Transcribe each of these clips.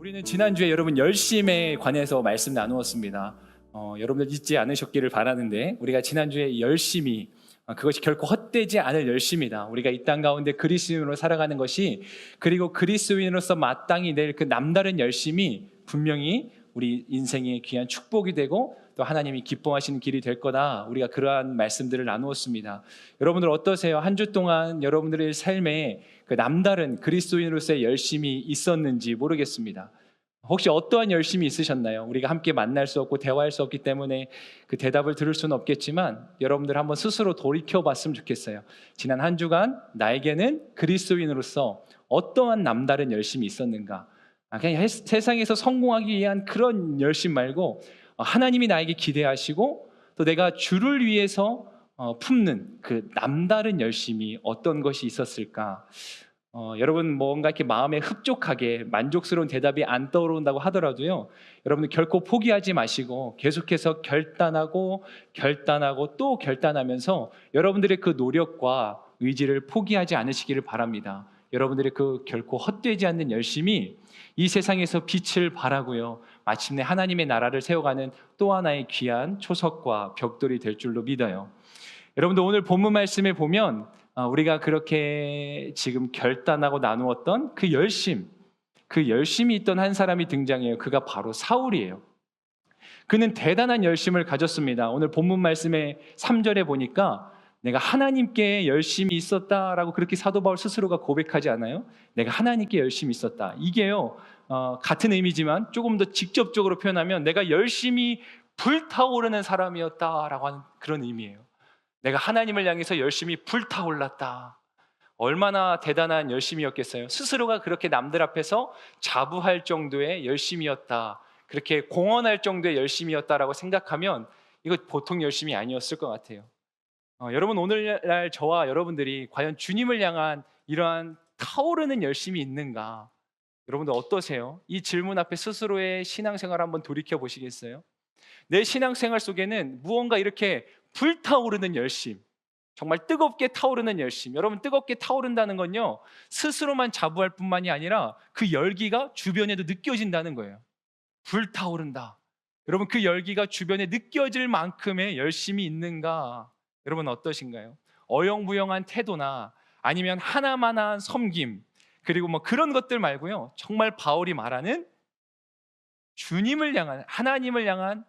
우리는 지난주에 여러분 열심에 관해서 말씀 나누었습니다. 여러분들 잊지 않으셨기를 바라는데, 우리가 지난주에 열심이 그것이 결코 헛되지 않을 열심이다. 우리가 이 땅 가운데 그리스도인으로 살아가는 것이, 그리고 그리스도인으로서 마땅히 낼 그 남다른 열심이 분명히 우리 인생의 귀한 축복이 되고 또 하나님이 기뻐하시는 길이 될 거다. 우리가 그러한 말씀들을 나누었습니다. 여러분들 어떠세요? 한 주 동안 여러분들의 삶에 그 남다른 그리스도인으로서의 열심이 있었는지 모르겠습니다. 혹시 어떠한 열심이 있으셨나요? 우리가 함께 만날 수 없고 대화할 수 없기 때문에 그 대답을 들을 수는 없겠지만, 여러분들 한번 스스로 돌이켜 봤으면 좋겠어요. 지난 한 주간 나에게는 그리스도인으로서 어떠한 남다른 열심이 있었는가? 그냥 세상에서 성공하기 위한 그런 열심 말고, 하나님이 나에게 기대하시고 또 내가 주를 위해서 품는 그 남다른 열심이 어떤 것이 있었을까? 여러분 뭔가 이렇게 마음에 흡족하게 만족스러운 대답이 안 떠오른다고 하더라도요, 여러분들 결코 포기하지 마시고 계속해서 결단하고 또 결단하면서 여러분들의 그 노력과 의지를 포기하지 않으시기를 바랍니다. 여러분들의 그 결코 헛되지 않는 열심이 이 세상에서 빛을 발하고요, 마침내 하나님의 나라를 세워가는 또 하나의 귀한 초석과 벽돌이 될 줄로 믿어요. 여러분들 오늘 본문 말씀에 보면 우리가 그렇게 지금 결단하고 나누었던 그 열심이 있던 한 사람이 등장해요. 그가 바로 사울이에요. 그는 대단한 열심을 가졌습니다. 오늘 본문 말씀의 3절에 보니까 내가 하나님께 열심이 있었다라고 그렇게 사도 바울 스스로가 고백하지 않아요? 내가 하나님께 열심이 있었다. 이게요, 같은 의미지만 조금 더 직접적으로 표현하면 내가 열심히 불타오르는 사람이었다라고 하는 그런 의미예요. 내가 하나님을 향해서 열심히 불타올랐다. 얼마나 대단한 열심이었겠어요. 스스로가 그렇게 남들 앞에서 자부할 정도의 열심이었다, 그렇게 공언할 정도의 열심이었다라고 생각하면 이거 보통 열심이 아니었을 것 같아요. 여러분 오늘날 저와 여러분들이 과연 주님을 향한 이러한 타오르는 열심이 있는가? 여러분들 어떠세요? 이 질문 앞에 스스로의 신앙생활 한번 돌이켜 보시겠어요? 내 신앙생활 속에는 무언가 이렇게 불타오르는 열심, 정말 뜨겁게 타오르는 열심. 여러분, 뜨겁게 타오른다는 건요, 스스로만 자부할 뿐만이 아니라 그 열기가 주변에도 느껴진다는 거예요. 불타오른다. 여러분, 그 열기가 주변에 느껴질 만큼의 열심이 있는가? 여러분 어떠신가요? 어영부영한 태도나 아니면 하나만한 섬김, 그리고 뭐 그런 것들 말고요, 정말 바울이 말하는 주님을 향한, 하나님을 향한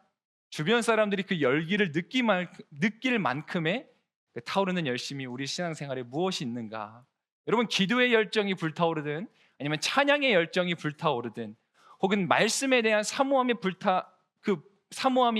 주변 사람들이 그 열기를 느낄 만큼의 그 타오르는 열심이 우리 신앙생활에 무엇이 있는가? 여러분, 기도의 열정이 불타오르든 아니면 찬양의 열정이 불타오르든 혹은 말씀에 대한 사모함이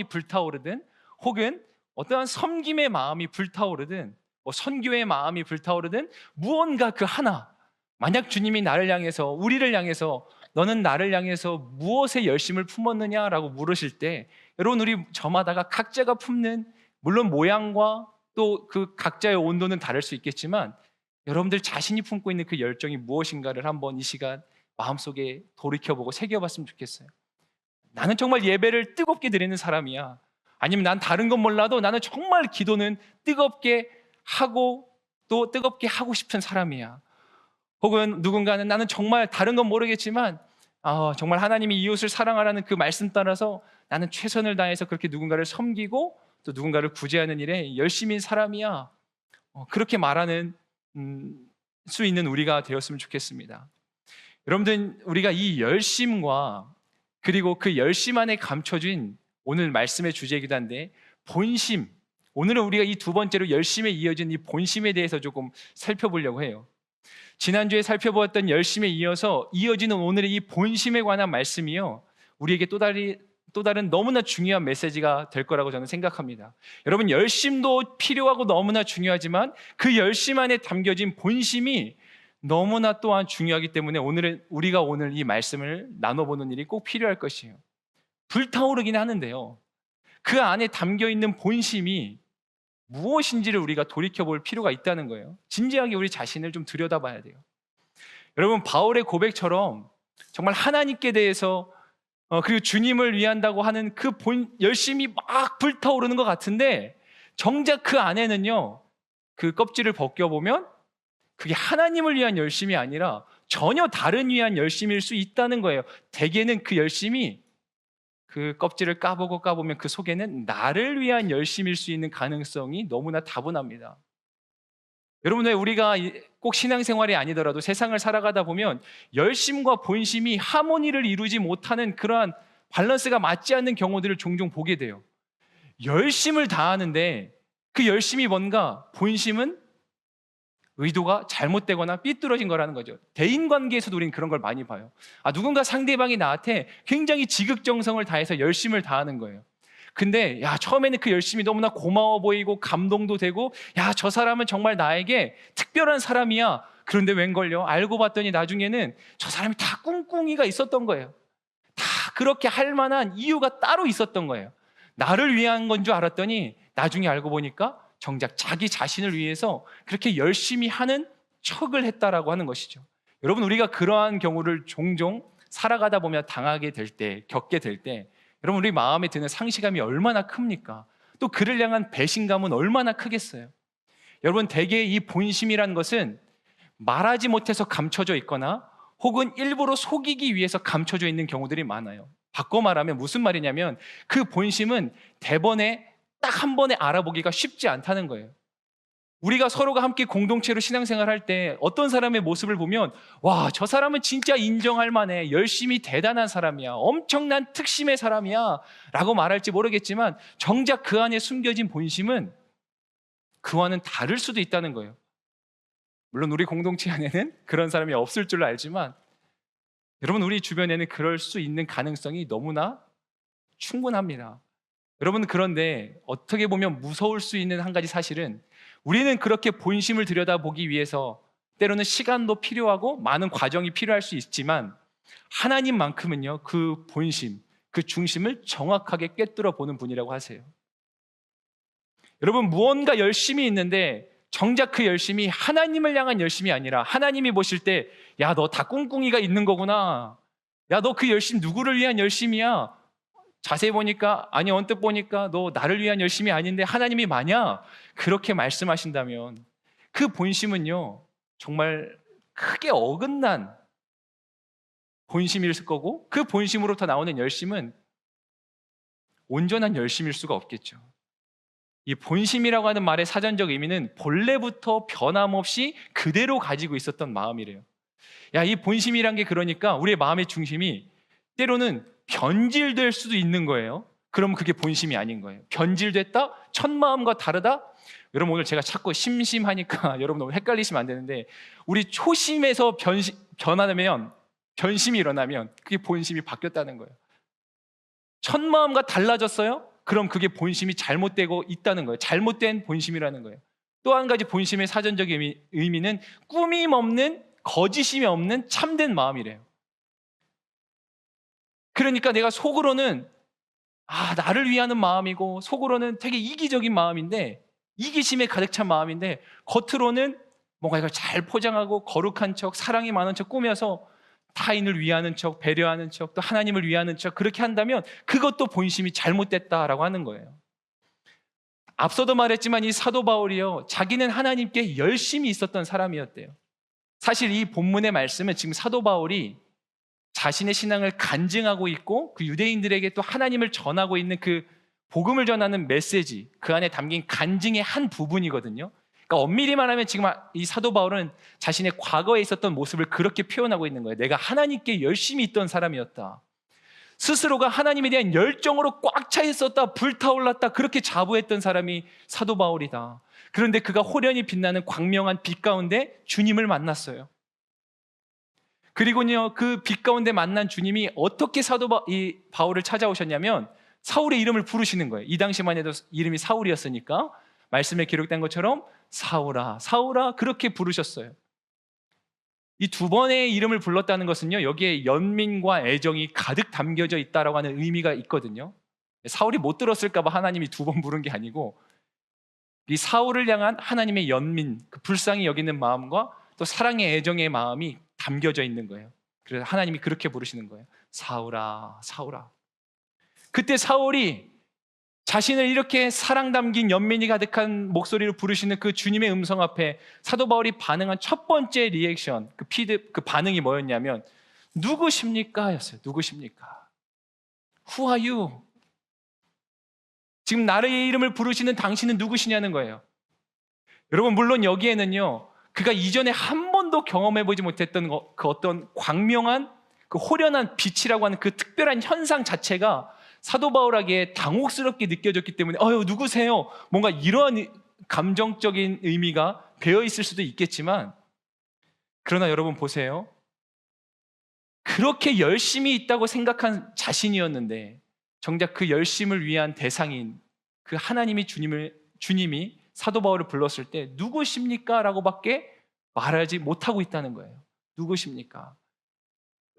불타오르든 혹은 어떠한 섬김의 마음이 불타오르든 선교의 마음이 불타오르든 무언가 그 하나, 만약 주님이 나를 향해서, 우리를 향해서 너는 나를 향해서 무엇에 열심을 품었느냐라고 물으실 때, 여러분 우리 저마다가 각자가 품는, 물론 모양과 또 그 각자의 온도는 다를 수 있겠지만 여러분들 자신이 품고 있는 그 열정이 무엇인가를 한번 이 시간 마음속에 돌이켜보고 새겨봤으면 좋겠어요. 나는 정말 예배를 뜨겁게 드리는 사람이야. 아니면 난 다른 건 몰라도 나는 정말 기도는 뜨겁게 하고 또 뜨겁게 하고 싶은 사람이야. 혹은 누군가는 나는 정말 다른 건 모르겠지만 정말 하나님이 이웃을 사랑하라는 그 말씀 따라서 나는 최선을 다해서 그렇게 누군가를 섬기고 또 누군가를 구제하는 일에 열심인 사람이야. 그렇게 말하는 수 있는 우리가 되었으면 좋겠습니다. 여러분들, 우리가 이 열심과 그리고 그 열심 안에 감춰진 오늘 말씀의 주제이기도 한데 본심, 오늘은 우리가 이 두 번째로 열심에 이어진 이 본심에 대해서 조금 살펴보려고 해요. 지난주에 살펴보았던 열심에 이어서 이어지는 오늘의 이 본심에 관한 말씀이요, 우리에게 또 다른 너무나 중요한 메시지가 될 거라고 저는 생각합니다. 여러분, 열심도 필요하고 너무나 중요하지만 그 열심 안에 담겨진 본심이 너무나 또한 중요하기 때문에 우리가 오늘 이 말씀을 나눠보는 일이 꼭 필요할 것이에요. 불타오르긴 하는데요, 그 안에 담겨있는 본심이 무엇인지를 우리가 돌이켜볼 필요가 있다는 거예요. 진지하게 우리 자신을 좀 들여다봐야 돼요. 여러분, 바울의 고백처럼 정말 하나님께 대해서 그리고 주님을 위한다고 하는 그 열심이 막 불타오르는 것 같은데, 정작 그 안에는요, 그 껍질을 벗겨보면 그게 하나님을 위한 열심이 아니라 전혀 다른 위한 열심일 수 있다는 거예요. 대개는 그 열심이 그 껍질을 까보면 그 속에는 나를 위한 열심일 수 있는 가능성이 너무나 다분합니다. 여러분, 왜 우리가 꼭 신앙생활이 아니더라도 세상을 살아가다 보면 열심과 본심이 하모니를 이루지 못하는 그러한 밸런스가 맞지 않는 경우들을 종종 보게 돼요. 열심을 다하는데 그 열심이 뭔가 본심은 의도가 잘못되거나 삐뚤어진 거라는 거죠. 대인관계에서도 우리는 그런 걸 많이 봐요. 누군가 상대방이 나한테 굉장히 지극정성을 다해서 열심을 다하는 거예요. 근데 처음에는 그 열심이 너무나 고마워 보이고 감동도 되고 저 사람은 정말 나에게 특별한 사람이야. 그런데 웬걸요? 알고 봤더니 나중에는 저 사람이 다 꿍꿍이가 있었던 거예요. 다 그렇게 할 만한 이유가 따로 있었던 거예요. 나를 위한 건 줄 알았더니 나중에 알고 보니까 정작 자기 자신을 위해서 그렇게 열심히 하는 척을 했다라고 하는 것이죠. 여러분, 우리가 그러한 경우를 종종 살아가다 보면 당하게 될 때, 겪게 될 때 여러분, 우리 마음에 드는 상실감이 얼마나 큽니까? 또 그를 향한 배신감은 얼마나 크겠어요? 여러분, 대개 이 본심이란 것은 말하지 못해서 감춰져 있거나 혹은 일부러 속이기 위해서 감춰져 있는 경우들이 많아요. 바꿔 말하면 무슨 말이냐면 그 본심은 대번에 딱 한 번에 알아보기가 쉽지 않다는 거예요. 우리가 서로가 함께 공동체로 신앙생활 할 때 어떤 사람의 모습을 보면 저 사람은 진짜 인정할 만해, 열심히 대단한 사람이야, 엄청난 특심의 사람이야 라고 말할지 모르겠지만 정작 그 안에 숨겨진 본심은 그와는 다를 수도 있다는 거예요. 물론 우리 공동체 안에는 그런 사람이 없을 줄 알지만 여러분, 우리 주변에는 그럴 수 있는 가능성이 너무나 충분합니다. 여러분, 그런데 어떻게 보면 무서울 수 있는 한 가지 사실은 우리는 그렇게 본심을 들여다보기 위해서 때로는 시간도 필요하고 많은 과정이 필요할 수 있지만 하나님만큼은요, 그 본심, 그 중심을 정확하게 꿰뚫어 보는 분이라고 하세요. 여러분, 무언가 열심이 있는데 정작 그 열심이 하나님을 향한 열심이 아니라 하나님이 보실 때 너 다 꿍꿍이가 있는 거구나, 너 그 열심 누구를 위한 열심이야, 자세히 보니까 언뜻 보니까 너 나를 위한 열심이 아닌데 하나님이 마냐? 그렇게 말씀하신다면 그 본심은요, 정말 크게 어긋난 본심일 거고 그 본심으로부터 나오는 열심은 온전한 열심일 수가 없겠죠. 이 본심이라고 하는 말의 사전적 의미는 본래부터 변함없이 그대로 가지고 있었던 마음이래요. 이 본심이란 게 그러니까 우리의 마음의 중심이 때로는 변질될 수도 있는 거예요. 그럼 그게 본심이 아닌 거예요. 변질됐다? 첫 마음과 다르다? 여러분, 오늘 제가 자꾸 심심하니까 여러분 너무 헷갈리시면 안 되는데 우리 초심에서 변하면, 변심이 일어나면 그게 본심이 바뀌었다는 거예요. 첫 마음과 달라졌어요? 그럼 그게 본심이 잘못되고 있다는 거예요. 잘못된 본심이라는 거예요. 또 한 가지 본심의 사전적 의미는 꾸밈 없는, 거짓이 없는 참된 마음이래요. 그러니까 내가 속으로는 나를 위하는 마음이고 속으로는 되게 이기적인 마음인데, 이기심에 가득 찬 마음인데 겉으로는 뭔가 이걸 잘 포장하고 거룩한 척, 사랑이 많은 척 꾸며서 타인을 위하는 척, 배려하는 척, 또 하나님을 위하는 척 그렇게 한다면 그것도 본심이 잘못됐다라고 하는 거예요. 앞서도 말했지만 이 사도 바울이요, 자기는 하나님께 열심히 있었던 사람이었대요. 사실 이 본문의 말씀은 지금 사도 바울이 자신의 신앙을 간증하고 있고 그 유대인들에게 또 하나님을 전하고 있는 그 복음을 전하는 메시지, 그 안에 담긴 간증의 한 부분이거든요. 그러니까 엄밀히 말하면 지금 이 사도 바울은 자신의 과거에 있었던 모습을 그렇게 표현하고 있는 거예요. 내가 하나님께 열심히 있던 사람이었다. 스스로가 하나님에 대한 열정으로 꽉 차 있었다, 불타올랐다, 그렇게 자부했던 사람이 사도 바울이다. 그런데 그가 호련히 빛나는 광명한 빛 가운데 주님을 만났어요. 그리고요, 그 빛 가운데 만난 주님이 어떻게 이 바울을 찾아오셨냐면 사울의 이름을 부르시는 거예요. 이 당시만 해도 이름이 사울이었으니까 말씀에 기록된 것처럼 사울아, 사울아 그렇게 부르셨어요. 이 두 번의 이름을 불렀다는 것은요, 여기에 연민과 애정이 가득 담겨져 있다라고 하는 의미가 있거든요. 사울이 못 들었을까 봐 하나님이 두 번 부른 게 아니고 이 사울을 향한 하나님의 연민, 그 불쌍히 여기는 마음과 또 사랑의 애정의 마음이 담겨져 있는 거예요. 그래서 하나님이 그렇게 부르시는 거예요. 사울아, 사울아. 그때 사울이 자신을 이렇게 사랑 담긴 연민이 가득한 목소리로 부르시는 그 주님의 음성 앞에 사도 바울이 반응한 첫 번째 리액션, 그 반응이 뭐였냐면 누구십니까? 였어요. 누구십니까? Who are you? 지금 나의 이름을 부르시는 당신은 누구시냐는 거예요. 여러분, 물론 여기에는요, 그가 이전에 한 번도 경험해보지 못했던 그 어떤 광명한, 그 호련한 빛이라고 하는 그 특별한 현상 자체가 사도 바울에게 당혹스럽게 느껴졌기 때문에 누구세요? 뭔가 이러한 감정적인 의미가 배어 있을 수도 있겠지만, 그러나 여러분 보세요. 그렇게 열심히 있다고 생각한 자신이었는데 정작 그 열심을 위한 대상인 그 하나님이 주님이 사도 바울을 불렀을 때 누구십니까? 라고 밖에 말하지 못하고 있다는 거예요. 누구십니까?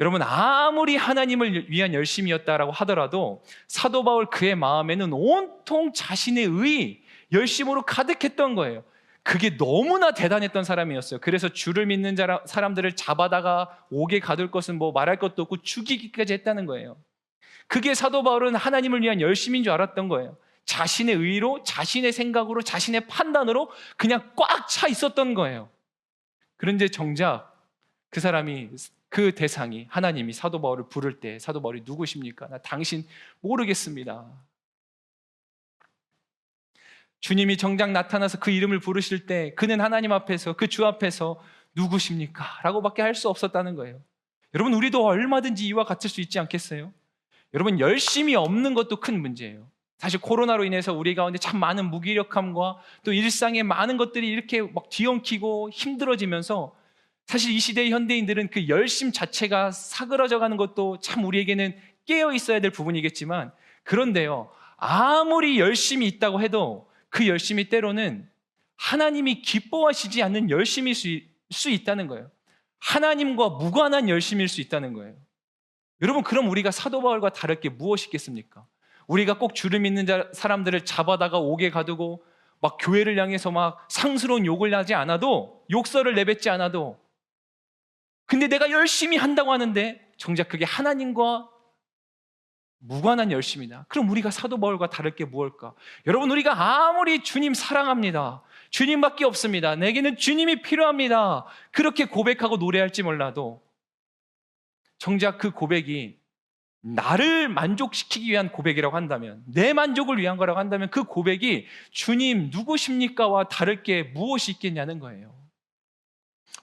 여러분, 아무리 하나님을 위한 열심이었다라고 하더라도 사도 바울 그의 마음에는 온통 자신의 의, 열심으로 가득했던 거예요. 그게 너무나 대단했던 사람이었어요. 그래서 주를 믿는 사람들을 잡아다가 옥에 가둘 것은 뭐 말할 것도 없고 죽이기까지 했다는 거예요. 그게 사도 바울은 하나님을 위한 열심인 줄 알았던 거예요. 자신의 의로, 자신의 생각으로, 자신의 판단으로 그냥 꽉 차 있었던 거예요. 그런데 정작 그 사람이, 그 대상이 하나님이 사도 바울을 부를 때 사도 바울이 누구십니까? 나 당신 모르겠습니다. 주님이 정작 나타나서 그 이름을 부르실 때 그는 하나님 앞에서, 그 주 앞에서 누구십니까? 라고 밖에 할 수 없었다는 거예요. 여러분, 우리도 얼마든지 이와 같을 수 있지 않겠어요? 여러분, 열심이 없는 것도 큰 문제예요. 사실 코로나로 인해서 우리 가운데 참 많은 무기력함과 또 일상의 많은 것들이 이렇게 막 뒤엉키고 힘들어지면서 사실 이 시대의 현대인들은 그 열심 자체가 사그러져 가는 것도 참 우리에게는 깨어 있어야 될 부분이겠지만, 그런데요, 아무리 열심히 있다고 해도 그 열심이 때로는 하나님이 기뻐하시지 않는 열심일 수 있다는 거예요. 하나님과 무관한 열심일 수 있다는 거예요. 여러분, 그럼 우리가 사도 바울과 다를 게 무엇이 있겠습니까? 우리가 꼭 주를 믿는 사람들을 잡아다가 옥에 가두고 막 교회를 향해서 막 상스러운 욕을 하지 않아도, 욕설을 내뱉지 않아도, 근데 내가 열심히 한다고 하는데 정작 그게 하나님과 무관한 열심이다. 그럼 우리가 사도 바울과 다를 게 무엇일까? 여러분, 우리가 아무리 주님 사랑합니다, 주님밖에 없습니다, 내게는 주님이 필요합니다, 그렇게 고백하고 노래할지 몰라도 정작 그 고백이 나를 만족시키기 위한 고백이라고 한다면, 내 만족을 위한 거라고 한다면 그 고백이 주님 누구십니까와 다를 게 무엇이 있겠냐는 거예요.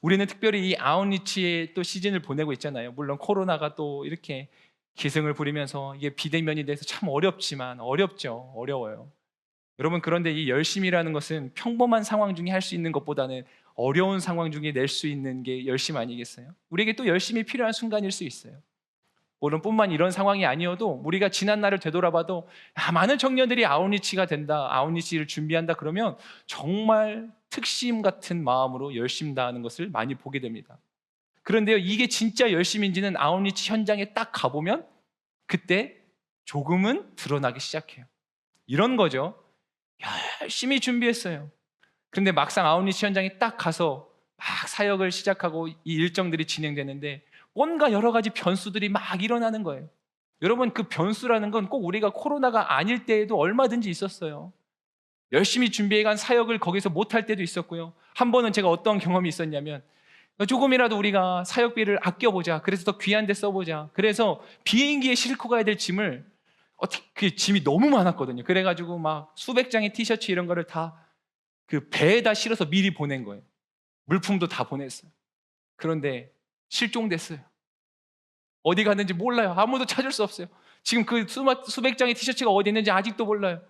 우리는 특별히 이 아웃리치의 또 시즌을 보내고 있잖아요. 물론 코로나가 또 이렇게 기승을 부리면서 이게 비대면이 돼서 참 어려워요. 여러분, 그런데 이 열심이라는 것은 평범한 상황 중에 할 수 있는 것보다는 어려운 상황 중에 낼 수 있는 게 열심 아니겠어요? 우리에게 또 열심이 필요한 순간일 수 있어요. 물론 뿐만 이런 상황이 아니어도 우리가 지난 날을 되돌아봐도 많은 청년들이 아웃리치가 된다, 아웃리치를 준비한다 그러면 정말 특심 같은 마음으로 열심 다하는 것을 많이 보게 됩니다. 그런데요, 이게 진짜 열심인지는 아웃리치 현장에 딱 가보면 그때 조금은 드러나기 시작해요. 이런 거죠. 열심히 준비했어요. 그런데 막상 아웃리치 현장에 딱 가서 막 사역을 시작하고 이 일정들이 진행되는데 뭔가 여러 가지 변수들이 막 일어나는 거예요. 여러분, 그 변수라는 건 꼭 우리가 코로나가 아닐 때에도 얼마든지 있었어요. 열심히 준비해간 사역을 거기서 못할 때도 있었고요. 한 번은 제가 어떤 경험이 있었냐면, 조금이라도 우리가 사역비를 아껴보자, 그래서 더 귀한 데 써보자, 그래서 비행기에 싣고 가야 될 짐을, 그 짐이 너무 많았거든요. 그래가지고 막 수백 장의 티셔츠 이런 거를 다 그 배에다 실어서 미리 보낸 거예요. 물품도 다 보냈어요. 그런데 실종됐어요. 어디 갔는지 몰라요. 아무도 찾을 수 없어요. 지금 그 수백 장의 티셔츠가 어디 있는지 아직도 몰라요.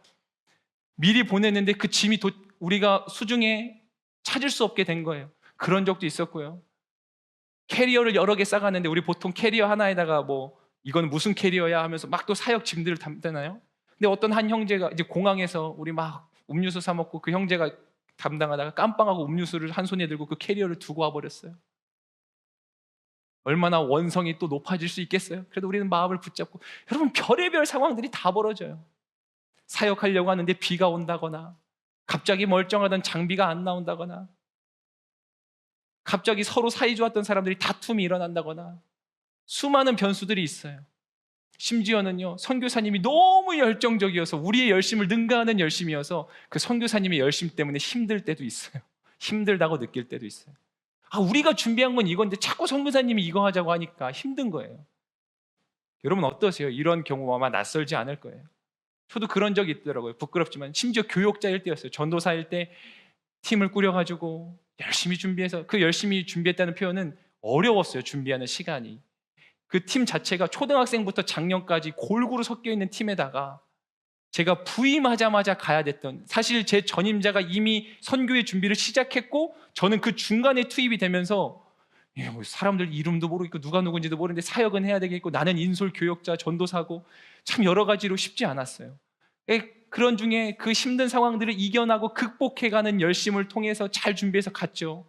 미리 보냈는데 그 짐이 우리가 수중에 찾을 수 없게 된 거예요. 그런 적도 있었고요. 캐리어를 여러 개 싸갔는데 우리 보통 캐리어 하나에다가 뭐 이건 무슨 캐리어야 하면서 막 또 사역 짐들을 담잖아요. 근데 어떤 한 형제가 이제 공항에서 우리 막 음료수 사 먹고 그 형제가 담당하다가 깜빵하고 음료수를 한 손에 들고 그 캐리어를 두고 와버렸어요. 얼마나 원성이 또 높아질 수 있겠어요? 그래도 우리는 마음을 붙잡고, 여러분, 별의별 상황들이 다 벌어져요. 사역하려고 하는데 비가 온다거나, 갑자기 멀쩡하던 장비가 안 나온다거나, 갑자기 서로 사이 좋았던 사람들이 다툼이 일어난다거나, 수많은 변수들이 있어요. 심지어는요, 선교사님이 너무 열정적이어서 우리의 열심을 능가하는 열심이어서 그 선교사님의 열심 때문에 힘들 때도 있어요. 힘들다고 느낄 때도 있어요. 우리가 준비한 건 이건데 자꾸 선교사님이 이거 하자고 하니까 힘든 거예요. 여러분 어떠세요? 이런 경우 아마 낯설지 않을 거예요. 저도 그런 적이 있더라고요. 부끄럽지만 심지어 교역자일 때였어요. 전도사일 때 팀을 꾸려가지고 열심히 준비해서, 그 열심히 준비했다는 표현은 어려웠어요. 준비하는 시간이. 그 팀 자체가 초등학생부터 장년까지 골고루 섞여 있는 팀에다가 제가 부임하자마자 가야 됐던, 사실 제 전임자가 이미 선교의 준비를 시작했고 저는 그 중간에 투입이 되면서 뭐 사람들 이름도 모르겠고 누가 누군지도 모르는데 사역은 해야 되겠고 나는 인솔 교역자 전도사고 참 여러 가지로 쉽지 않았어요. 그런 중에 그 힘든 상황들을 이겨나고 극복해가는 열심을 통해서 잘 준비해서 갔죠.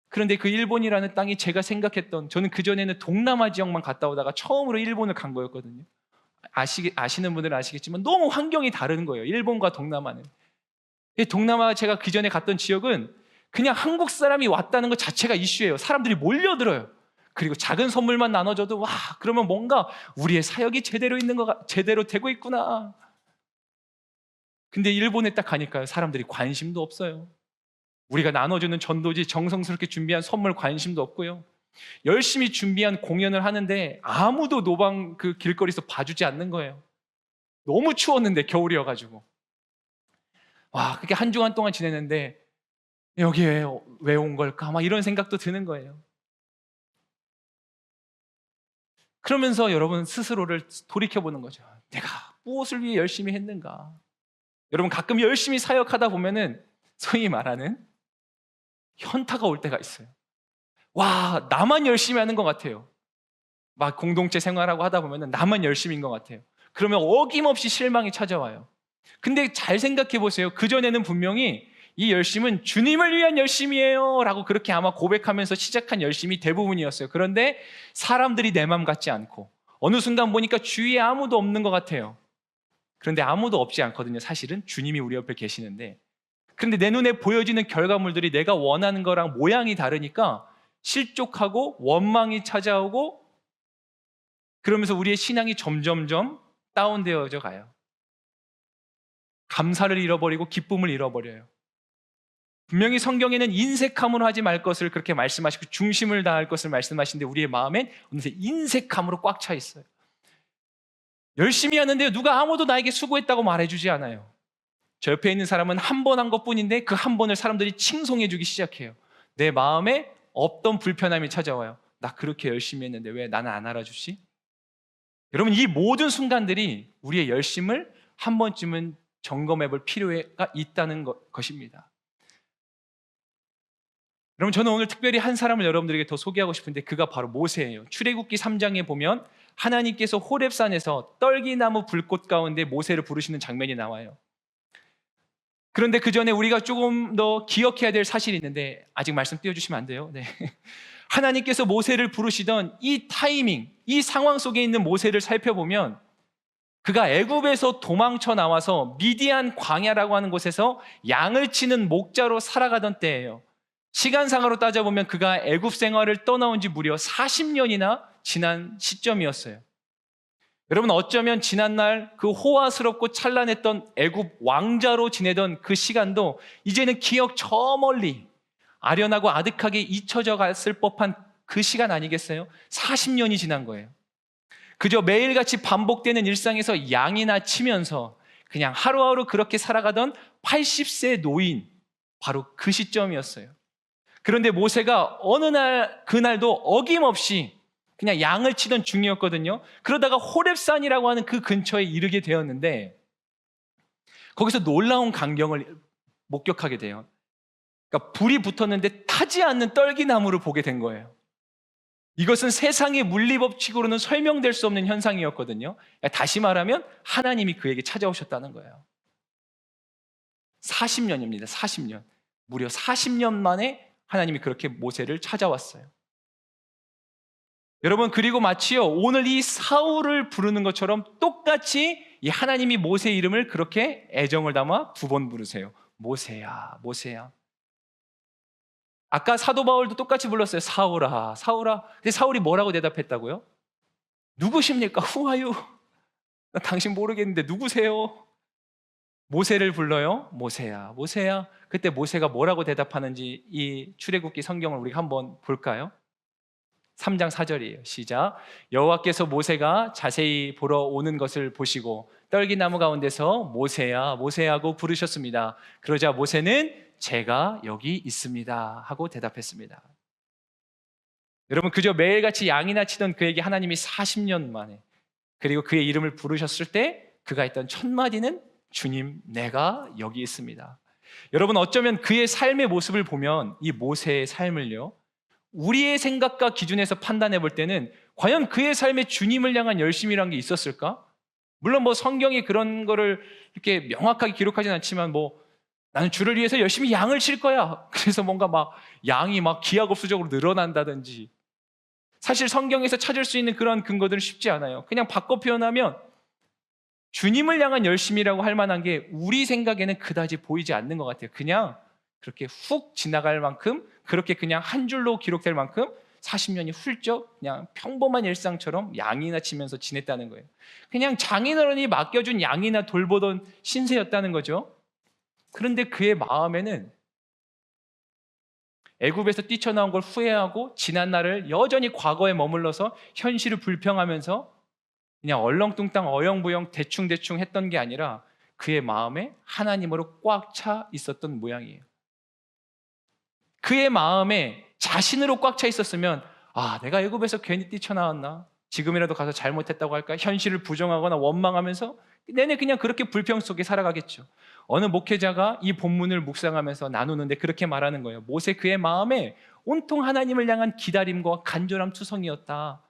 그런데 그 일본이라는 땅이 제가 생각했던, 저는 그전에는 동남아 지역만 갔다 오다가 처음으로 일본을 간 거였거든요. 아시는 분들은 아시겠지만 너무 환경이 다른 거예요. 일본과 동남아는. 동남아 제가 그전에 갔던 지역은 그냥 한국 사람이 왔다는 것 자체가 이슈예요. 사람들이 몰려들어요. 그리고 작은 선물만 나눠줘도 와, 그러면 뭔가 우리의 사역이 제대로 되고 있구나. 근데 일본에 딱 가니까요, 사람들이 관심도 없어요. 우리가 나눠주는 전도지, 정성스럽게 준비한 선물 관심도 없고요. 열심히 준비한 공연을 하는데 아무도 노방 그 길거리에서 봐주지 않는 거예요. 너무 추웠는데, 겨울이어가지고. 와, 그렇게 한 주간 동안 지냈는데 여기에 왜 온 걸까? 막 이런 생각도 드는 거예요. 그러면서 여러분 스스로를 돌이켜보는 거죠. 내가 무엇을 위해 열심히 했는가? 여러분 가끔 열심히 사역하다 보면은 소위 말하는 현타가 올 때가 있어요. 와, 나만 열심히 하는 것 같아요. 막 공동체 생활하고 하다 보면은 나만 열심히인 것 같아요. 그러면 어김없이 실망이 찾아와요. 근데 잘 생각해 보세요. 그전에는 분명히 이 열심은 주님을 위한 열심이에요 라고 그렇게 아마 고백하면서 시작한 열심이 대부분이었어요. 그런데 사람들이 내 맘 같지 않고 어느 순간 보니까 주위에 아무도 없는 것 같아요. 그런데 아무도 없지 않거든요. 사실은 주님이 우리 옆에 계시는데, 그런데 내 눈에 보여지는 결과물들이 내가 원하는 거랑 모양이 다르니까 실족하고 원망이 찾아오고, 그러면서 우리의 신앙이 점점점 다운되어져 가요. 감사를 잃어버리고 기쁨을 잃어버려요. 분명히 성경에는 인색함으로 하지 말 것을 그렇게 말씀하시고 중심을 다할 것을 말씀하시는데 우리의 마음엔 어느새 인색함으로 꽉 차 있어요. 열심히 하는데요, 누가 아무도 나에게 수고했다고 말해주지 않아요. 저 옆에 있는 사람은 한 번 한 것뿐인데 그 한 번을 사람들이 칭송해주기 시작해요. 내 마음에 없던 불편함이 찾아와요. 나 그렇게 열심히 했는데 왜 나는 안 알아주지? 여러분, 이 모든 순간들이 우리의 열심을 한 번쯤은 점검해 볼 필요가 있다는 것입니다. 여러분, 저는 오늘 특별히 한 사람을 여러분들에게 더 소개하고 싶은데 그가 바로 모세예요. 출애굽기 3장에 보면 하나님께서 호렙산에서 떨기나무 불꽃 가운데 모세를 부르시는 장면이 나와요. 그런데 그 전에 우리가 조금 더 기억해야 될 사실이 있는데, 아직 말씀 띄워주시면 안 돼요. 네. 하나님께서 모세를 부르시던 이 타이밍, 이 상황 속에 있는 모세를 살펴보면 그가 애굽에서 도망쳐 나와서 미디안 광야라고 하는 곳에서 양을 치는 목자로 살아가던 때예요. 시간상으로 따져보면 그가 애굽 생활을 떠나온 지 무려 40년이나 지난 시점이었어요. 여러분, 어쩌면 지난날 그 호화스럽고 찬란했던 애굽 왕자로 지내던 그 시간도 이제는 기억 저 멀리 아련하고 아득하게 잊혀져 갔을 법한 그 시간 아니겠어요? 40년이 지난 거예요. 그저 매일같이 반복되는 일상에서 양이나 치면서 그냥 하루하루 그렇게 살아가던 80세 노인, 바로 그 시점이었어요. 그런데 모세가 어느 날, 그날도 어김없이 그냥 양을 치던 중이었거든요. 그러다가 호렙산이라고 하는 그 근처에 이르게 되었는데 거기서 놀라운 광경을 목격하게 돼요. 그러니까 불이 붙었는데 타지 않는 떨기나무를 보게 된 거예요. 이것은 세상의 물리법칙으로는 설명될 수 없는 현상이었거든요. 다시 말하면 하나님이 그에게 찾아오셨다는 거예요. 40년입니다. 40년. 무려 40년 만에 하나님이 그렇게 모세를 찾아왔어요. 여러분, 그리고 마치요, 오늘 이 사울을 부르는 것처럼 똑같이 이 하나님이 모세 이름을 그렇게 애정을 담아 2번 부르세요. 모세야, 모세야. 아까 사도 바울도 똑같이 불렀어요. 사울아, 사울아. 근데 사울이 뭐라고 대답했다고요? 누구십니까? Who are you? 나 당신 모르겠는데 누구세요? 모세를 불러요. 모세야, 모세야. 그때 모세가 뭐라고 대답하는지 이 출애굽기 성경을 우리가 한번 볼까요? 3장 4절이에요. 시작. 여호와께서 모세가 자세히 보러 오는 것을 보시고 떨기나무 가운데서 모세야, 모세하고 부르셨습니다. 그러자 모세는 제가 여기 있습니다 하고 대답했습니다. 여러분, 그저 매일같이 양이나 치던 그에게 하나님이 40년 만에, 그리고 그의 이름을 부르셨을 때 그가 했던 첫 마디는 주님, 내가 여기 있습니다. 여러분, 어쩌면 그의 삶의 모습을 보면 이 모세의 삶을요, 우리의 생각과 기준에서 판단해 볼 때는 과연 그의 삶에 주님을 향한 열심이란 게 있었을까? 물론 뭐 성경이 그런 거를 이렇게 명확하게 기록하진 않지만, 뭐 나는 주를 위해서 열심히 양을 칠 거야, 그래서 뭔가 막 양이 막 기하급수적으로 늘어난다든지, 사실 성경에서 찾을 수 있는 그런 근거들은 쉽지 않아요. 그냥 바꿔 표현하면 주님을 향한 열심이라고 할 만한 게 우리 생각에는 그다지 보이지 않는 것 같아요. 그냥 그렇게 훅 지나갈 만큼, 그렇게 그냥 한 줄로 기록될 만큼 40년이 훌쩍 그냥 평범한 일상처럼 양이나 치면서 지냈다는 거예요. 그냥 장인어른이 맡겨준 양이나 돌보던 신세였다는 거죠. 그런데 그의 마음에는 애굽에서 뛰쳐나온 걸 후회하고 지난 날을 여전히 과거에 머물러서 현실을 불평하면서 그냥 얼렁뚱땅 어영부영 대충대충 했던 게 아니라 그의 마음에 하나님으로 꽉 차 있었던 모양이에요. 그의 마음에 자신으로 꽉 차 있었으면, 아, 내가 애굽에서 괜히 뛰쳐나왔나? 지금이라도 가서 잘못했다고 할까? 현실을 부정하거나 원망하면서 내내 그냥 그렇게 불평 속에 살아가겠죠. 어느 목회자가 이 본문을 묵상하면서 나누는데 그렇게 말하는 거예요. 모세 그의 마음에 온통 하나님을 향한 기다림과 간절함 투성이었다.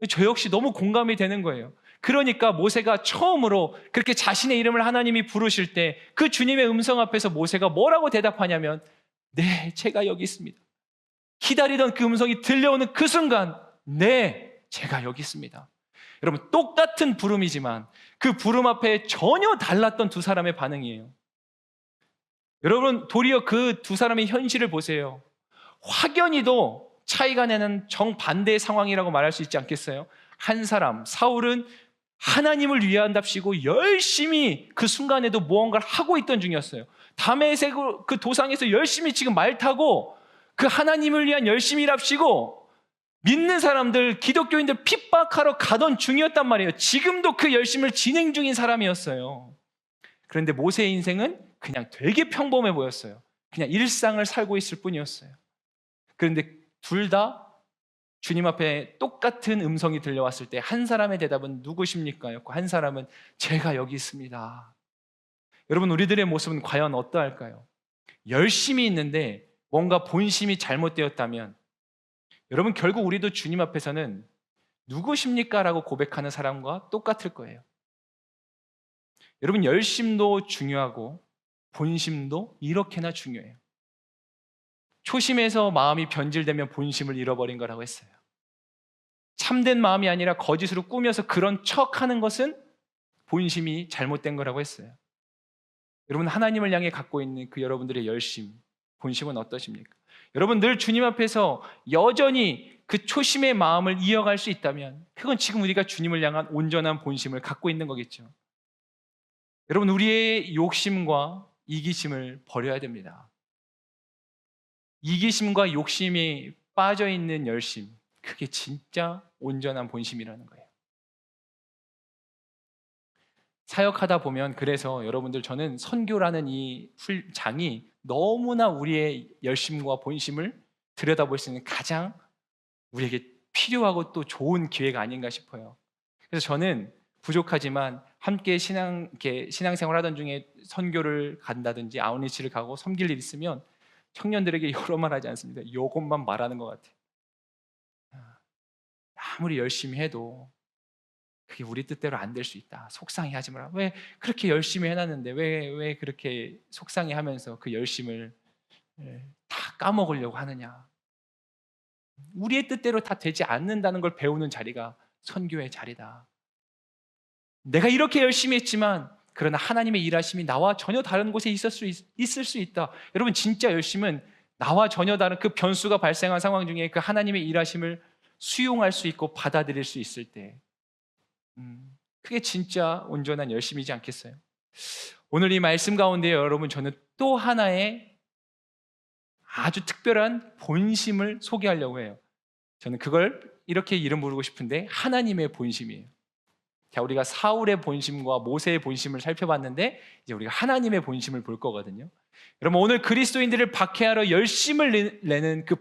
저 역시 너무 공감이 되는 거예요. 그러니까 모세가 처음으로 그렇게 자신의 이름을 하나님이 부르실 때 그 주님의 음성 앞에서 모세가 뭐라고 대답하냐면, 네, 제가 여기 있습니다. 기다리던 그 음성이 들려오는 그 순간, 네, 제가 여기 있습니다. 여러분, 똑같은 부름이지만 그 부름 앞에 전혀 달랐던 두 사람의 반응이에요. 여러분, 도리어 그 두 사람의 현실을 보세요. 확연히도 차이가 나는 정반대의 상황이라고 말할 수 있지 않겠어요? 한 사람, 사울은 하나님을 위한답시고 열심히 그 순간에도 무언가를 하고 있던 중이었어요. 다메섹 그 도상에서 열심히 지금 말 타고 그 하나님을 위한 열심이랍시고 믿는 사람들, 기독교인들 핍박하러 가던 중이었단 말이에요. 지금도 그 열심을 진행 중인 사람이었어요. 그런데 모세의 인생은 그냥 되게 평범해 보였어요. 그냥 일상을 살고 있을 뿐이었어요. 그런데 둘 다 주님 앞에 똑같은 음성이 들려왔을 때 한 사람의 대답은 누구십니까? 였고 한 사람은 제가 여기 있습니다. 여러분, 우리들의 모습은 과연 어떠할까요? 열심히 있는데 뭔가 본심이 잘못되었다면 여러분, 결국 우리도 주님 앞에서는 누구십니까? 라고 고백하는 사람과 똑같을 거예요. 여러분, 열심도 중요하고 본심도 이렇게나 중요해요. 초심에서 마음이 변질되면 본심을 잃어버린 거라고 했어요. 참된 마음이 아니라 거짓으로 꾸며서 그런 척하는 것은 본심이 잘못된 거라고 했어요. 여러분, 하나님을 향해 갖고 있는 그 여러분들의 열심, 본심은 어떠십니까? 여러분, 늘 주님 앞에서 여전히 그 초심의 마음을 이어갈 수 있다면 그건 지금 우리가 주님을 향한 온전한 본심을 갖고 있는 거겠죠. 여러분, 우리의 욕심과 이기심을 버려야 됩니다. 이기심과 욕심이 빠져있는 열심, 그게 진짜 온전한 본심이라는 거예요. 사역하다 보면, 그래서 여러분들, 저는 선교라는 이 장이 너무나 우리의 열심과 본심을 들여다볼 수 있는 가장 우리에게 필요하고 또 좋은 기회가 아닌가 싶어요. 그래서 저는 부족하지만 함께 신앙생활 하던 중에 선교를 간다든지 아웃리치를 가고 섬길 일 있으면 청년들에게 여러 말 하지 않습니다. 이것만 말하는 것 같아요. 아무리 열심히 해도 그게 우리 뜻대로 안 될 수 있다. 속상해하지 마라. 왜 그렇게 열심히 해놨는데 왜 그렇게 속상해하면서 그 열심을 다 까먹으려고 하느냐. 우리의 뜻대로 다 되지 않는다는 걸 배우는 자리가 선교의 자리다. 내가 이렇게 열심히 했지만 그러나 하나님의 일하심이 나와 전혀 다른 곳에 있을 수 있다. 여러분, 진짜 열심은 나와 전혀 다른 그 변수가 발생한 상황 중에 그 하나님의 일하심을 수용할 수 있고 받아들일 수 있을 때, 그게 진짜 온전한 열심이지 않겠어요? 오늘 이 말씀 가운데 여러분, 저는 또 하나의 아주 특별한 본심을 소개하려고 해요. 저는 그걸 이렇게 이름 부르고 싶은데, 하나님의 본심이에요. 자, 우리가 사울의 본심과 모세의 본심을 살펴봤는데, 이제 우리가 하나님의 본심을 볼 거거든요. 여러분, 오늘 그리스도인들을 박해하러 열심을 내는 그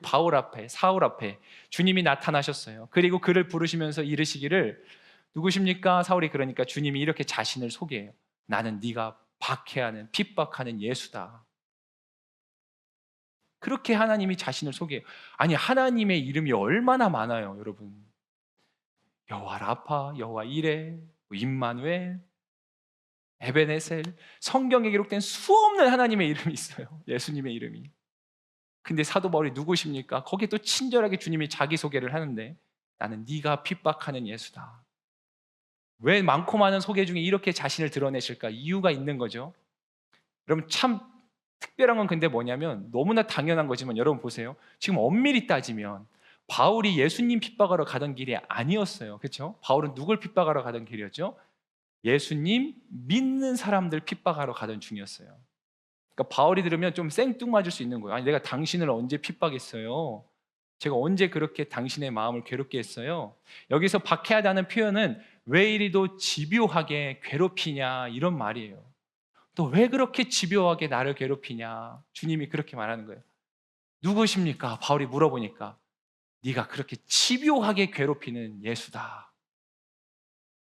사울 앞에 주님이 나타나셨어요. 그리고 그를 부르시면서 이르시기를, 누구십니까? 사울이 그러니까 주님이 이렇게 자신을 소개해요. 나는 네가 박해하는, 핍박하는 예수다. 그렇게 하나님이 자신을 소개해요. 아니, 하나님의 이름이 얼마나 많아요, 여러분. 여호와 라파, 여호와 이레, 임마누엘, 에베네셀, 성경에 기록된 수없는 하나님의 이름이 있어요. 예수님의 이름이. 근데 사도 바울이 누구십니까? 거기에 또 친절하게 주님이 자기소개를 하는데, 나는 네가 핍박하는 예수다. 왜 많고 많은 소개 중에 이렇게 자신을 드러내실까? 이유가 있는 거죠. 여러분, 참 특별한 건 근데 뭐냐면, 너무나 당연한 거지만 여러분 보세요. 지금 엄밀히 따지면 바울이 예수님 핍박하러 가던 길이 아니었어요. 그렇죠? 바울은 누굴 핍박하러 가던 길이었죠? 예수님 믿는 사람들 핍박하러 가던 중이었어요. 그러니까 바울이 들으면 좀 생뚱맞을 수 있는 거예요. 아니, 내가 당신을 언제 핍박했어요? 제가 언제 그렇게 당신의 마음을 괴롭게 했어요? 여기서 박해하다는 표현은 왜 이리도 집요하게 괴롭히냐, 이런 말이에요. 또 왜 그렇게 집요하게 나를 괴롭히냐, 주님이 그렇게 말하는 거예요. 누구십니까? 바울이 물어보니까, 네가 그렇게 집요하게 괴롭히는 예수다.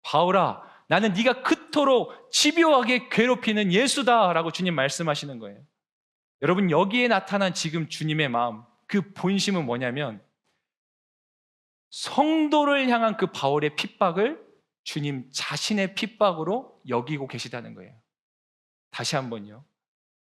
바울아, 나는 네가 그토록 집요하게 괴롭히는 예수다라고 주님 말씀하시는 거예요. 여러분, 여기에 나타난 지금 주님의 마음, 그 본심은 뭐냐면, 성도를 향한 그 바울의 핍박을 주님 자신의 핍박으로 여기고 계시다는 거예요. 다시 한번요.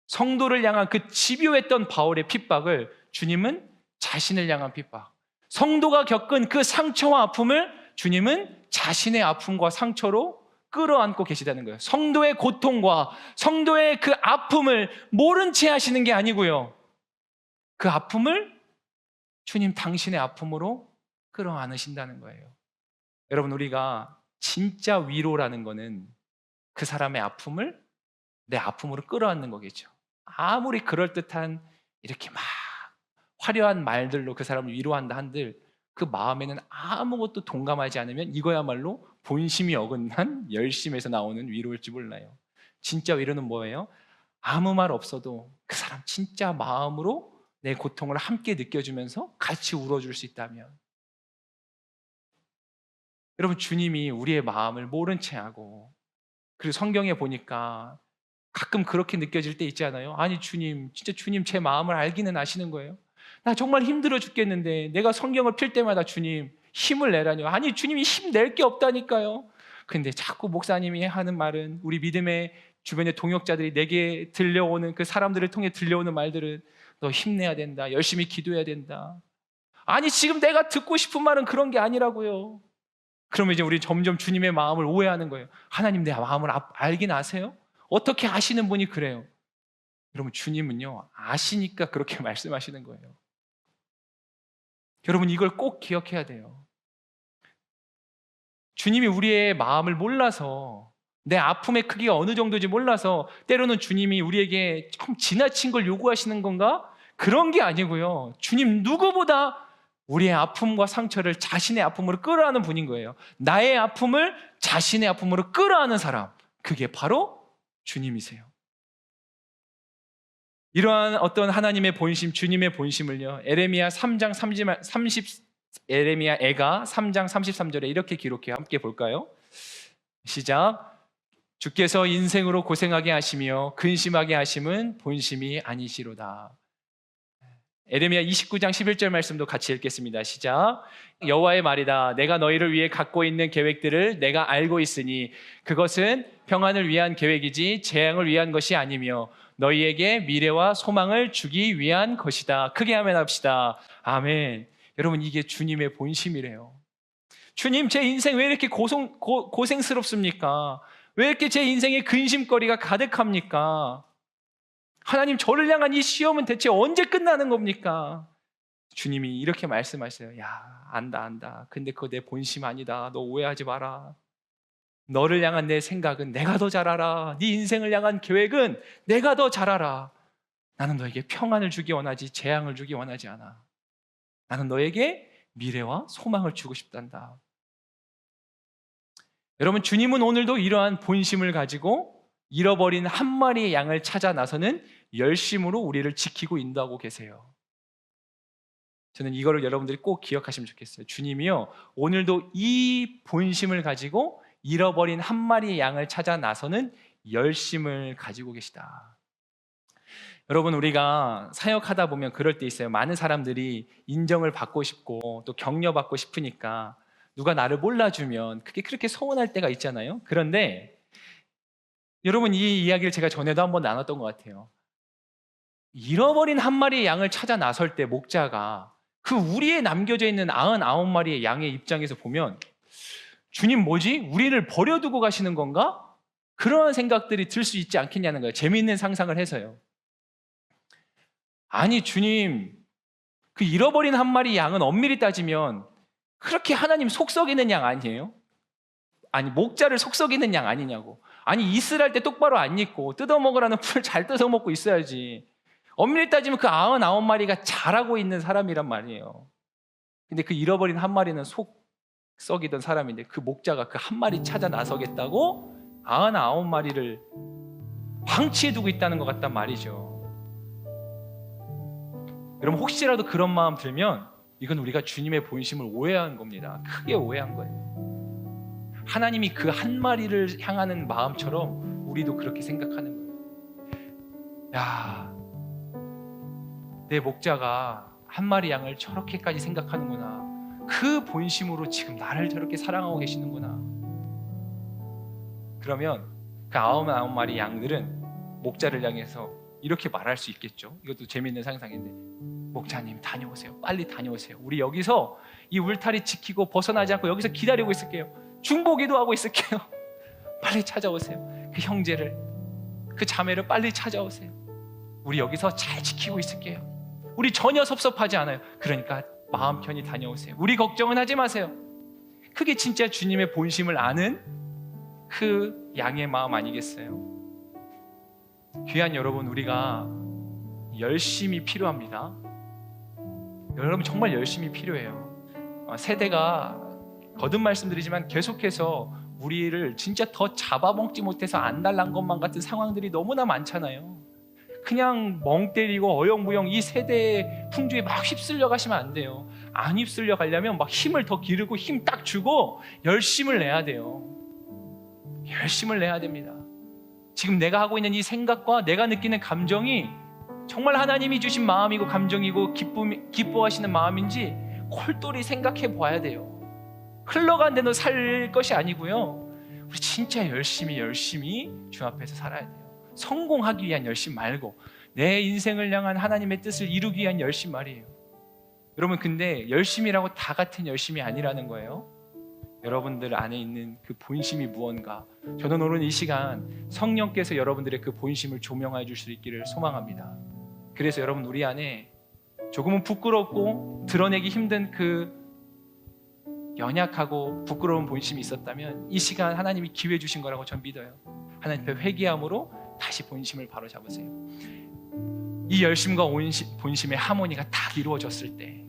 성도를 향한 그 집요했던 바울의 핍박을 주님은 자신을 향한 핍박, 성도가 겪은 그 상처와 아픔을 주님은 자신의 아픔과 상처로 끌어안고 계시다는 거예요. 성도의 고통과 성도의 그 아픔을 모른 채 하시는 게 아니고요, 그 아픔을 주님 당신의 아픔으로 끌어안으신다는 거예요. 여러분, 우리가 진짜 위로라는 거는 그 사람의 아픔을 내 아픔으로 끌어안는 거겠죠. 아무리 그럴듯한 이렇게 막 화려한 말들로 그 사람을 위로한다 한들, 그 마음에는 아무것도 동감하지 않으면 이거야말로 본심이 어긋난 열심에서 나오는 위로일지 몰라요. 진짜 위로는 뭐예요? 아무 말 없어도 그 사람 진짜 마음으로 내 고통을 함께 느껴주면서 같이 울어줄 수 있다면. 여러분, 주님이 우리의 마음을 모른 채 하고, 그리고 성경에 보니까 가끔 그렇게 느껴질 때 있지 않아요? 아니, 주님, 진짜 주님 제 마음을 알기는 아시는 거예요? 나 정말 힘들어 죽겠는데 내가 성경을 펼 때마다 주님 힘을 내라뇨. 아니, 주님이 힘낼 게 없다니까요. 근데 자꾸 목사님이 하는 말은, 우리 믿음의 주변의 동역자들이 내게 들려오는, 그 사람들을 통해 들려오는 말들은, 너 힘내야 된다, 열심히 기도해야 된다. 아니, 지금 내가 듣고 싶은 말은 그런 게 아니라고요. 그러면 이제 우리 점점 주님의 마음을 오해하는 거예요. 하나님 내 마음을 알긴 아세요? 어떻게 아시는 분이 그래요? 여러분, 주님은요 아시니까 그렇게 말씀하시는 거예요. 여러분, 이걸 꼭 기억해야 돼요. 주님이 우리의 마음을 몰라서, 내 아픔의 크기가 어느 정도인지 몰라서 때로는 주님이 우리에게 좀 지나친 걸 요구하시는 건가? 그런 게 아니고요, 주님 누구보다 우리의 아픔과 상처를 자신의 아픔으로 끌어안는 분인 거예요. 나의 아픔을 자신의 아픔으로 끌어안는 사람, 그게 바로 주님이세요. 이러한 어떤 하나님의 본심, 주님의 본심을요, 에레미야 3장 3장 33절에 이렇게 기록해요. 함께 볼까요? 시작. 주께서 인생으로 고생하게 하시며 근심하게 하심은 본심이 아니시로다. 에레미야 29장 11절 말씀도 같이 읽겠습니다. 시작. 여호와의 말이다. 내가 너희를 위해 갖고 있는 계획들을 내가 알고 있으니 그것은 평안을 위한 계획이지 재앙을 위한 것이 아니며 너희에게 미래와 소망을 주기 위한 것이다. 크게 아멘합시다. 아멘. 여러분, 이게 주님의 본심이래요. 주님, 제 인생 왜 이렇게 고생스럽습니까? 왜 이렇게 제 인생에 근심거리가 가득합니까? 하나님, 저를 향한 이 시험은 대체 언제 끝나는 겁니까? 주님이 이렇게 말씀하세요. 야, 안다. 근데 그거 내 본심 아니다. 너 오해하지 마라. 너를 향한 내 생각은 내가 더 잘 알아. 네 인생을 향한 계획은 내가 더 잘 알아. 나는 너에게 평안을 주기 원하지 재앙을 주기 원하지 않아. 나는 너에게 미래와 소망을 주고 싶단다. 여러분, 주님은 오늘도 이러한 본심을 가지고 잃어버린 한 마리의 양을 찾아 나서는 열심으로 우리를 지키고 인도하고 계세요. 저는 이거를 여러분들이 꼭 기억하시면 좋겠어요. 주님이요, 오늘도 이 본심을 가지고 잃어버린 한 마리의 양을 찾아 나서는 열심을 가지고 계시다. 여러분, 우리가 사역하다 보면 그럴 때 있어요. 많은 사람들이 인정을 받고 싶고 또 격려받고 싶으니까 누가 나를 몰라주면 그게 그렇게 서운할 때가 있잖아요. 그런데 여러분, 이 이야기를 제가 전에도 한번 나눴던 것 같아요. 잃어버린 한 마리의 양을 찾아 나설 때 목자가 그 우리에 남겨져 있는 99마리의 양의 입장에서 보면 주님 뭐지? 우리를 버려두고 가시는 건가? 그런 생각들이 들 수 있지 않겠냐는 거예요. 재미있는 상상을 해서요. 아니 주님, 그 잃어버린 한 마리 양은 엄밀히 따지면 그렇게 하나님 속썩이는 양 아니에요? 아니 목자를 속썩이는 양 아니냐고. 아니 이슬할 때 똑바로 안 입고 뜯어먹으라는 풀 잘 뜯어먹고 있어야지. 엄밀히 따지면 그 99마리가 잘하고 있는 사람이란 말이에요. 근데 그 잃어버린 한 마리는 속 썩이던 사람인데 그 목자가 그 한 마리 찾아 나서겠다고 99마리를 방치해두고 있다는 것 같단 말이죠. 여러분, 혹시라도 그런 마음 들면 이건 우리가 주님의 본심을 오해한 겁니다. 크게 오해한 거예요. 하나님이 그 한 마리를 향하는 마음처럼 우리도 그렇게 생각하는 거예요. 야, 내 목자가 한 마리 양을 저렇게까지 생각하는구나. 그 본심으로 지금 나를 저렇게 사랑하고 계시는구나. 그러면 그 99마리 양들은 목자를 향해서 이렇게 말할 수 있겠죠. 이것도 재미있는 상상인데, 목자님 다녀오세요. 빨리 다녀오세요. 우리 여기서 이 울타리 지키고 벗어나지 않고 여기서 기다리고 있을게요. 중보기도 하고 있을게요. 빨리 찾아오세요. 그 형제를, 그 자매를 빨리 찾아오세요. 우리 여기서 잘 지키고 있을게요. 우리 전혀 섭섭하지 않아요. 그러니까 마음 편히 다녀오세요. 우리 걱정은 하지 마세요. 그게 진짜 주님의 본심을 아는 그 양의 마음 아니겠어요? 귀한 여러분, 우리가 열심히 필요합니다. 여러분, 정말 열심히 필요해요. 세대가 거듭 말씀드리지만 계속해서 우리를 진짜 더 잡아먹지 못해서 안달난 것만 같은 상황들이 너무나 많잖아요. 그냥 멍 때리고 어영부영 이 세대의 풍조에 막 휩쓸려 가시면 안 돼요. 안 휩쓸려 가려면 막 힘을 더 기르고 힘 딱 주고 열심을 내야 돼요. 열심을 내야 됩니다. 지금 내가 하고 있는 이 생각과 내가 느끼는 감정이 정말 하나님이 주신 마음이고 감정이고 기뻐하시는 마음인지 콜똘히 생각해 봐야 돼요. 흘러간 대로 살 것이 아니고요. 우리 진짜 열심히 주 앞에서 살아야 돼요. 성공하기 위한 열심 말고 내 인생을 향한 하나님의 뜻을 이루기 위한 열심 말이에요. 여러분, 근데 열심이라고 다 같은 열심이 아니라는 거예요. 여러분들 안에 있는 그 본심이 무언가, 저는 오늘 이 시간 성령께서 여러분들의 그 본심을 조명해 줄 수 있기를 소망합니다. 그래서 여러분, 우리 안에 조금은 부끄럽고 드러내기 힘든 그 연약하고 부끄러운 본심이 있었다면 이 시간 하나님이 기회 주신 거라고 전 믿어요. 하나님 앞에 회개함으로 다시 본심을 바로잡으세요. 이 열심과 본심의 하모니가 딱 이루어졌을 때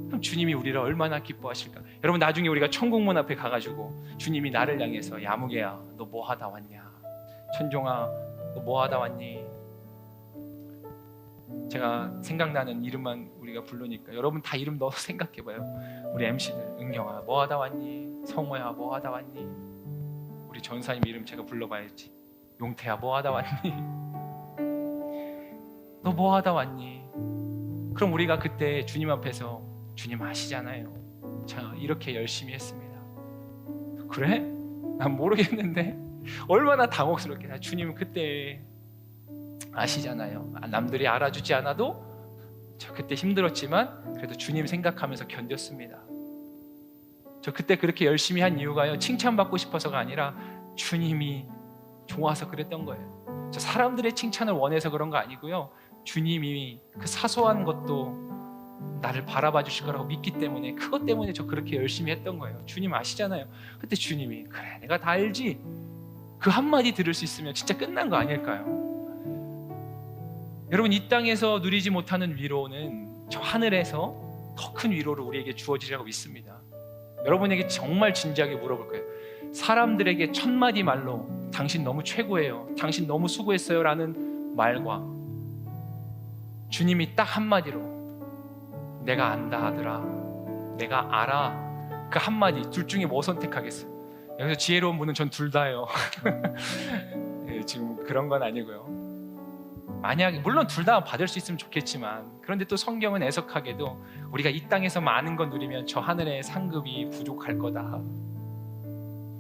그럼 주님이 우리를 얼마나 기뻐하실까. 여러분, 나중에 우리가 천국문 앞에 가가지고 주님이 나를 향해서 야무개야 너 뭐 하다 왔냐, 천종아 너 뭐 하다 왔니, 제가 생각나는 이름만 우리가 부르니까 여러분 다 이름 넣어서 생각해봐요. 우리 MC들, 은경아 뭐 하다 왔니, 성호야 뭐 하다 왔니, 우리 전사님 이름 제가 불러봐야지. 용태야 뭐 하다 왔니, 너 뭐 하다 왔니. 그럼 우리가 그때 주님 앞에서 주님 아시잖아요. 자, 이렇게 열심히 했습니다. 그래? 난 모르겠는데. 얼마나 당혹스럽게. 주님 그때 아시잖아요. 남들이 알아주지 않아도 저 그때 힘들었지만 그래도 주님 생각하면서 견뎠습니다. 저 그때 그렇게 열심히 한 이유가요, 칭찬받고 싶어서가 아니라 주님이 좋아서 그랬던 거예요. 저 사람들의 칭찬을 원해서 그런 거 아니고요, 주님이 그 사소한 것도 나를 바라봐 주실 거라고 믿기 때문에, 그것 때문에 저 그렇게 열심히 했던 거예요. 주님 아시잖아요. 그때 주님이 그래 내가 다 알지, 그 한마디 들을 수 있으면 진짜 끝난 거 아닐까요? 여러분, 이 땅에서 누리지 못하는 위로는 저 하늘에서 더 큰 위로를 우리에게 주어지리라고 믿습니다. 여러분에게 정말 진지하게 물어볼 거예요. 사람들에게 첫 마디 말로 당신 너무 최고예요, 당신 너무 수고했어요 라는 말과 주님이 딱 한마디로 내가 안다 아들아, 내가 알아, 그 한마디 둘 중에 뭐 선택하겠어요? 여기서 지혜로운 분은 전 둘 다요. 네, 지금 그런 건 아니고요. 만약에 물론 둘 다 받을 수 있으면 좋겠지만, 그런데 또 성경은 애석하게도 우리가 이 땅에서 많은 건 누리면 저 하늘의 상급이 부족할 거다.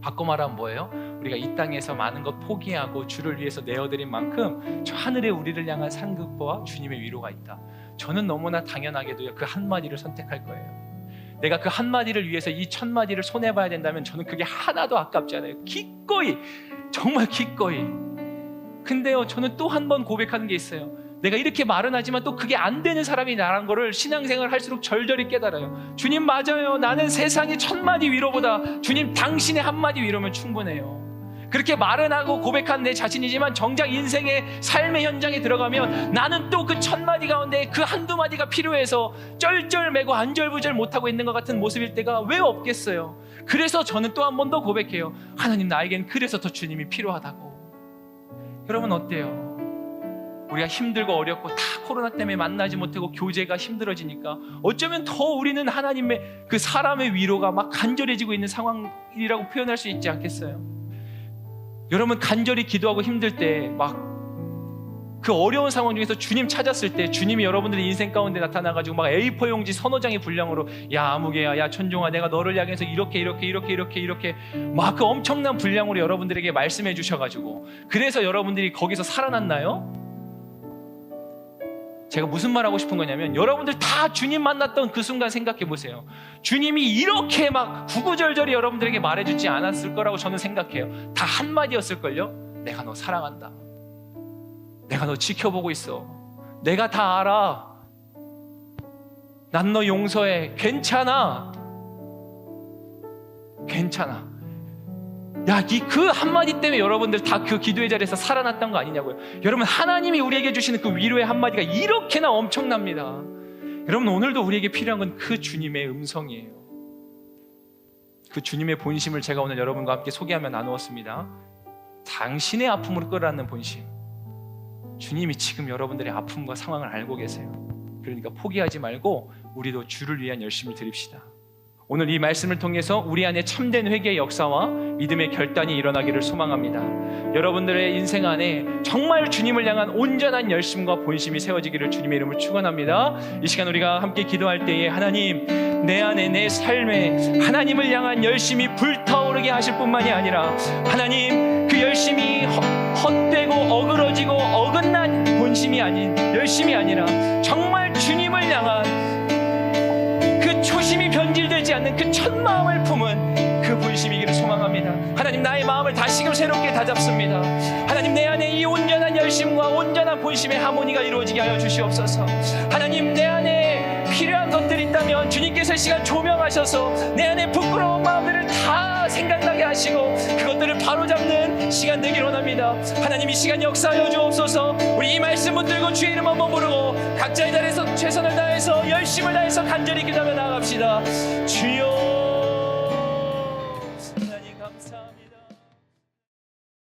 바꿔 말하면 뭐예요? 우리가 이 땅에서 많은 것 포기하고 주를 위해서 내어드린 만큼 저 하늘에 우리를 향한 상급과 주님의 위로가 있다. 저는 너무나 당연하게도 그 한마디를 선택할 거예요. 내가 그 한마디를 위해서 이 1000마디를 손해봐야 된다면 저는 그게 하나도 아깝지 않아요. 기꺼이, 정말 기꺼이. 근데요, 저는 또 한 번 고백하는 게 있어요. 내가 이렇게 말은 하지만 또 그게 안 되는 사람이 나란 거를 신앙생활을 할수록 절절히 깨달아요. 주님 맞아요, 나는 세상의 1000마디 위로보다 주님 당신의 한마디 위로면 충분해요. 그렇게 말은 하고 고백한 내 자신이지만 정작 인생의 삶의 현장에 들어가면 나는 또 그 1000마디 가운데 그 한두 마디가 필요해서 쩔쩔매고 안절부절 못하고 있는 것 같은 모습일 때가 왜 없겠어요. 그래서 저는 또 한 번 더 고백해요. 하나님, 나에겐 그래서 더 주님이 필요하다고. 여러분 어때요? 우리가 힘들고 어렵고 다 코로나 때문에 만나지 못하고 교제가 힘들어지니까 어쩌면 더 우리는 하나님의 그 사람의 위로가 막 간절해지고 있는 상황이라고 표현할 수 있지 않겠어요? 여러분, 간절히 기도하고 힘들 때 막 그 어려운 상황 중에서 주님 찾았을 때 주님이 여러분들의 인생 가운데 나타나가지고 막 A4 용지 서너 장의 분량으로 야 아무개야, 야 천종아, 내가 너를 향해서 이렇게 막 그 엄청난 분량으로 여러분들에게 말씀해 주셔가지고 그래서 여러분들이 거기서 살아났나요? 제가 무슨 말 하고 싶은 거냐면, 여러분들 다 주님 만났던 그 순간 생각해 보세요. 주님이 이렇게 막 구구절절히 여러분들에게 말해주지 않았을 거라고 저는 생각해요. 다 한마디였을걸요. 내가 너 사랑한다, 내가 너 지켜보고 있어, 내가 다 알아, 난 너 용서해, 괜찮아. 야, 그 한마디 때문에 여러분들 다 그 기도의 자리에서 살아났던 거 아니냐고요. 여러분, 하나님이 우리에게 주시는 그 위로의 한마디가 이렇게나 엄청납니다. 여러분, 오늘도 우리에게 필요한 건 그 주님의 음성이에요. 그 주님의 본심을 제가 오늘 여러분과 함께 소개하며 나누었습니다. 당신의 아픔을 끌어안는 본심. 주님이 지금 여러분들의 아픔과 상황을 알고 계세요. 그러니까 포기하지 말고 우리도 주를 위한 열심을 드립시다. 오늘 이 말씀을 통해서 우리 안에 참된 회개의 역사와 믿음의 결단이 일어나기를 소망합니다. 여러분들의 인생 안에 정말 주님을 향한 온전한 열심과 본심이 세워지기를 주님의 이름으로 축원합니다. 이 시간 우리가 함께 기도할 때에 하나님, 내 안에 내 삶에 하나님을 향한 열심이 불타오르게 하실 뿐만이 아니라 하나님, 그 열심이 헛되고 어그러지고 어긋난 본심이 아닌 열심이 아니라 정말 주님을 향한 그 초심이 변질되지 않는 그 첫 마음을 품은 그 본심이기를 소망합니다. 하나님, 나의 마음을 다시금 새롭게 다잡습니다. 하나님, 내 안에 이 온전한 열심과 온전한 본심의 하모니가 이루어지게 하여 주시옵소서. 하나님, 내 안에 필요한 것들이 있다면 주님께서 이 시간 조명하셔서 내 안에 부끄러운 마음들을 다 생각나게 하시고 그것들을 바로잡는 시간 되기를 원합니다. 하나님, 이 시간 역사하여 주옵소서. 우리 이 말씀 붙들고 주의 이름 한번 부르고 각자의 자리에서 최선을 다해서 열심을 다해서 간절히 기도하며 나아갑시다. 주여,